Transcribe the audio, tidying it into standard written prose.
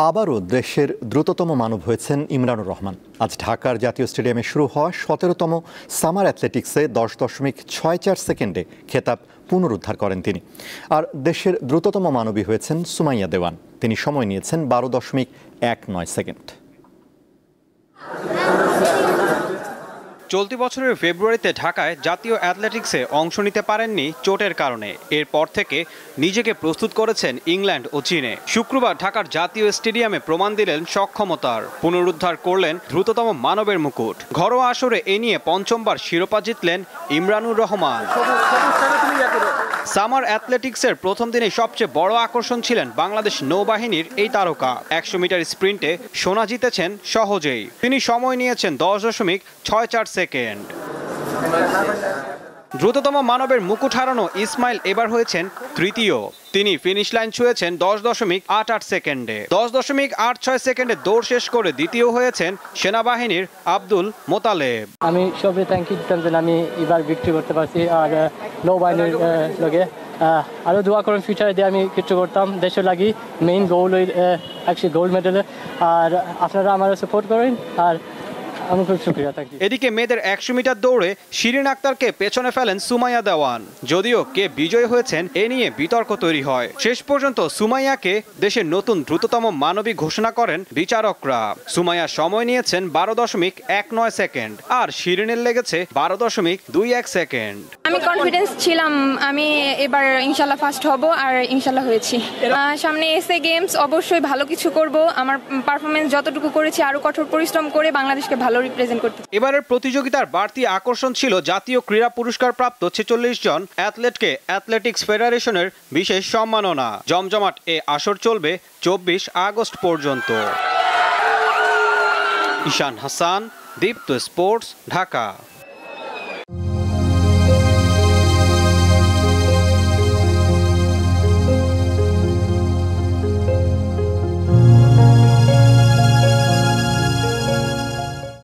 আবারও দেশের দ্রুততম মানব হয়েছেন ইমরানুর রহমান। আজ ঢাকার জাতীয় স্টেডিয়ামে শুরু হওয়া 17তম সামার অ্যাথলেটিক্সে 10.64 সেকেন্ডে খেতাব পুনরুদ্ধার করেন তিনি। আর দেশের দ্রুততম মানবী হয়েছেন সুমাইয়া দেওয়ান। তিনি সময় নিয়েছেন 12.19 সেকেন্ড। চলতি বছরের ফেব্রুয়ারিতে ঢাকায় জাতীয় অ্যাথলেটিক্সে অংশ নিতে পারেননি চোটের কারণে। এরপর থেকে নিজেকে প্রস্তুত করেছেন ইংল্যান্ড ও চীনে। শুক্রবার ঢাকার জাতীয় স্টেডিয়ামে প্রমাণ দিলেন সক্ষমতার, পুনরুদ্ধার করলেন দ্রুততম মানবের মুকুট। ঘরোয়া আসরে এ নিয়ে পঞ্চমবার শিরোপা জিতলেন ইমরানুর রহমান। সামার অ্যাথলেটিক্সের প্রথম দিনে সবচেয়ে বড় আকর্ষণ ছিলেন বাংলাদেশ নৌবাহিনীর এই তারকা। 100 মিটার স্প্রিন্টে সোনা জিতেছেন সহজেই। তিনি সময় নিয়েছেন 10.64 সেকেন্ড। দ্রুততম মানবের মুকুট হারানো ইসমাইল এবার হয়েছেন তৃতীয়। তিনি ফিনিশ লাইন ছুঁয়েছেন 10.88 সেকেন্ডে। 10.86 সেকেন্ডে দৌড় শেষ করে দ্বিতীয় হয়েছেন সেনাবাহিনীর আব্দুল মোতালেব। আমি সবই থ্যাংক ইউ দিতাম যে আমি এবার বিক্রি করতে পারছি। আর নৌবাহিনীর লগে আরও দোয়া করেন ফিউচারে দিয়ে আমি কিছু করতাম দেশের লাগি। মেইন গোল ওই অ্যাকচুয়ালি গোল্ড মেডেলে। আর আপনারা আমারও সাপোর্ট করেন আর আমি খুব শুক্রিয়া থাকি। এদিকে মেয়েদের 100 মিটার দৌড়ে শিরিন আক্তারকে পেছনে ফেলেন সুমাইয়া দেওয়ান। যদিও কে বিজয়ী হয়েছেন এ নিয়ে বিতর্ক তৈরি হয়। শেষ পর্যন্ত সুমাইয়াকে দেশের নতুন দ্রুততম মানবী ঘোষণা করেন বিচারকরা। সুমাইয়া সময় নিয়েছেন 12.19 সেকেন্ড আর শিরিনের লেগেছে 12.21 সেকেন্ড। আমি কনফিডেন্স ছিলাম আমি এবার ইনশাল্লাহ ফার্স্ট হব আর ইনশাল্লাহ হয়েছি। সামনে এসএ গেমস অবশ্যই ভালো কিছু করব। আমার পারফরমেন্স যতটুকু করেছি আরো কঠোর পরিশ্রম করে বাংলাদেশকে ভালো রিপ্রেজেন্ট করতে। এবারের প্রতিযোগিতার বাড়তি আকর্ষণ ছিল জাতীয় ক্রীড়া পুরস্কার প্রাপ্ত 46 জন অ্যাথলেটকে অ্যাথলেটিক্স ফেডারেশনের বিশেষ সম্মাননা। জমজমাট এ আসর চলবে 24 আগস্ট পর্যন্ত। ঈশান হাসান, দীপ্ত স্পোর্টস, ঢাকা।